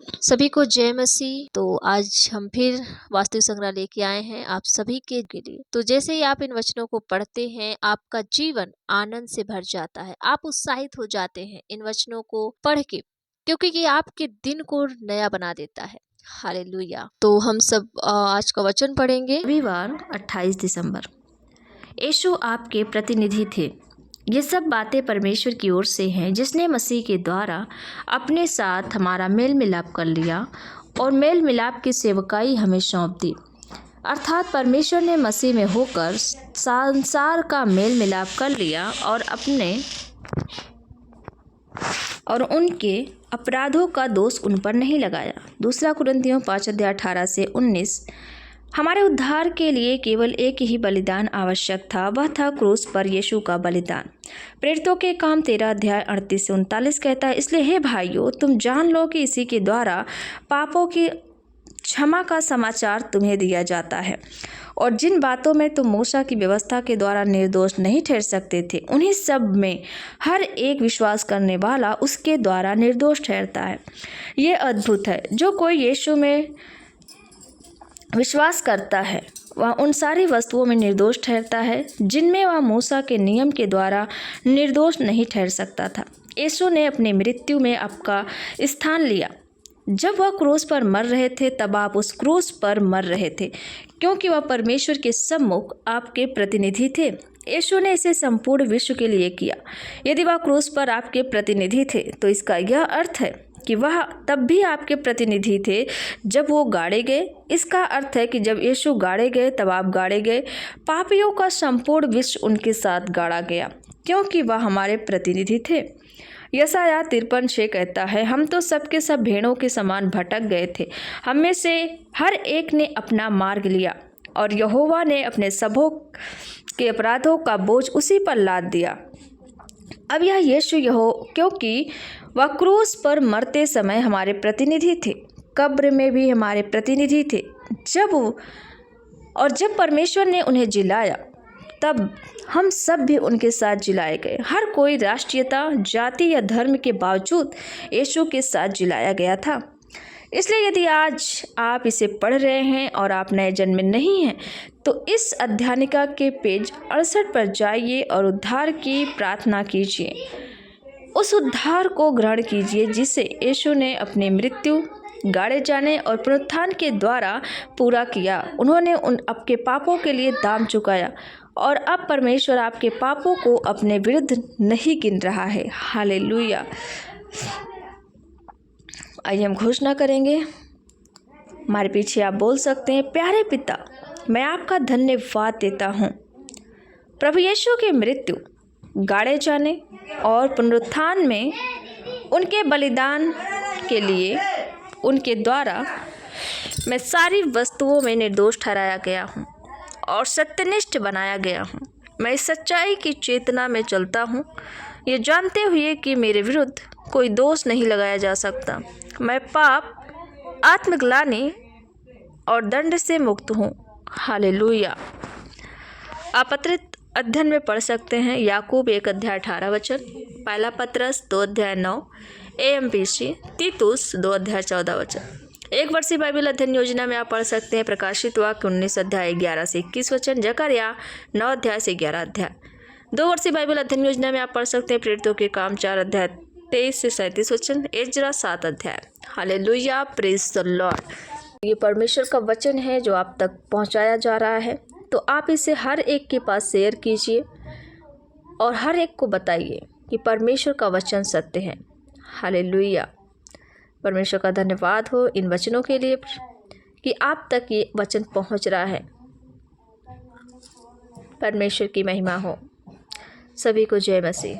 सभी को जय मसीह। तो आज हम फिर वास्तविक संग्रह लेके आए हैं आप सभी के लिए। तो जैसे ही आप इन वचनों को पढ़ते हैं आपका जीवन आनंद से भर जाता है, आप उत्साहित हो जाते हैं इन वचनों को पढ़ के, क्योंकि ये आपके दिन को नया बना देता है। हालेलुया। तो हम सब आज का वचन पढ़ेंगे। रविवार 28 दिसंबर। यीशु आपके प्रतिनिधि थे। ये सब बातें परमेश्वर की ओर से हैं, जिसने मसीह के द्वारा अपने साथ हमारा मेल मिलाप कर लिया और मेल मिलाप की सेवकाई हमें सौंप दी। अर्थात परमेश्वर ने मसीह में होकर संसार का मेल मिलाप कर लिया और उनके अपराधों का दोष उन पर नहीं लगाया। दूसरा कुरिन्थियों 5:18-19। हमारे उद्धार के लिए केवल एक ही बलिदान आवश्यक था, वह था क्रूस पर यीशु का बलिदान। प्रेरितों के काम 13:38-39 कहता है, इसलिए हे भाइयों, तुम जान लो कि इसी के द्वारा पापों की क्षमा का समाचार तुम्हें दिया जाता है, और जिन बातों में तुम मूसा की व्यवस्था के द्वारा निर्दोष नहीं ठहर सकते थे, उन्हीं सब में हर एक विश्वास करने वाला उसके द्वारा निर्दोष ठहरता है। ये अद्भुत है। जो कोई यीशु में विश्वास करता है वह उन सारी वस्तुओं में निर्दोष ठहरता है जिनमें वह मूसा के नियम के द्वारा निर्दोष नहीं ठहर सकता था। यीशु ने अपनी मृत्यु में आपका स्थान लिया। जब वह क्रूस पर मर रहे थे तब आप उस क्रूस पर मर रहे थे, क्योंकि वह परमेश्वर के सम्मुख आपके प्रतिनिधि थे। यीशु ने इसे संपूर्ण विश्व के लिए किया। यदि वह क्रूस पर आपके प्रतिनिधि थे तो इसका यह अर्थ है कि वह तब भी आपके प्रतिनिधि थे जब वो गाड़े गए। इसका अर्थ है कि जब यीशु गाड़े गए तब आप गाड़े गए। पापियों का संपूर्ण विश्व उनके साथ गाड़ा गया, क्योंकि वह हमारे प्रतिनिधि थे। यशायाह 53:6 कहता है, हम तो सबके सब भेड़ों के समान भटक गए थे, हम में से हर एक ने अपना मार्ग लिया, और यहोवा ने अपने सबों के अपराधों का बोझ उसी पर लाद दिया। अब यह यीशु क्योंकि वह क्रूस पर मरते समय हमारे प्रतिनिधि थे, कब्र में भी हमारे प्रतिनिधि थे। जब परमेश्वर ने उन्हें जिलाया तब हम सब भी उनके साथ जिलाए गए। हर कोई राष्ट्रीयता, जाति या धर्म के बावजूद यीशु के साथ जिलाया गया था। इसलिए यदि आज आप इसे पढ़ रहे हैं और आप नए जन्मे नहीं हैं तो इस अध्यायनिका के पेज 68 पर जाइए और उद्धार की प्रार्थना कीजिए। उस उद्धार को ग्रहण कीजिए जिसे यीशु ने अपनी मृत्यु, गाड़े जाने और पुनरुत्थान के द्वारा पूरा किया। उन्होंने आपके पापों के लिए दाम चुकाया, और अब परमेश्वर आपके पापों को अपने विरुद्ध नहीं गिन रहा है। हालेलुया। आइए हम घोषणा करेंगे। हमारे पीछे आप बोल सकते हैं, प्यारे पिता, मैं आपका धन्यवाद देता हूँ प्रभु यीशु के मृत्यु, गाड़े जाने और पुनरुत्थान में उनके बलिदान के लिए उनके द्वारा मैं सारी वस्तुओं में निर्दोष ठहराया गया हूँ और सत्यनिष्ठ बनाया गया हूँ। मैं इस सच्चाई की चेतना में चलता हूँ, ये जानते हुए कि मेरे विरुद्ध कोई दोष नहीं लगाया जा सकता। मैं पाप, आत्मग्लानि और दंड से मुक्त हूँ। हालेलुया। आप अतिरिक्त अध्ययन में पढ़ सकते हैं याकूब 1:18 पहला पत्रस 2:9, AMPC तीतुस 2:14। एक वर्षीय बाइबल अध्ययन योजना में आप पढ़ सकते हैं प्रकाशित वाक्य 19:11-21, जकरिया 9:11। 2 वर्षीय बाइबल अध्ययन योजना में आप पढ़ सकते हैं प्रेरितों के काम 4:23-37, Ezra 7 hallelujah, praise the Lord. ये परमेश्वर का वचन है जो आप तक पहुंचाया जा रहा है, तो आप इसे हर एक के पास शेयर कीजिए और हर एक को बताइए कि परमेश्वर का वचन सत्य है। हालेलुया। परमेश्वर का धन्यवाद हो इन वचनों के लिए कि आप तक ये वचन पहुंच रहा है। परमेश्वर की महिमा हो। सभी को जय मसीह।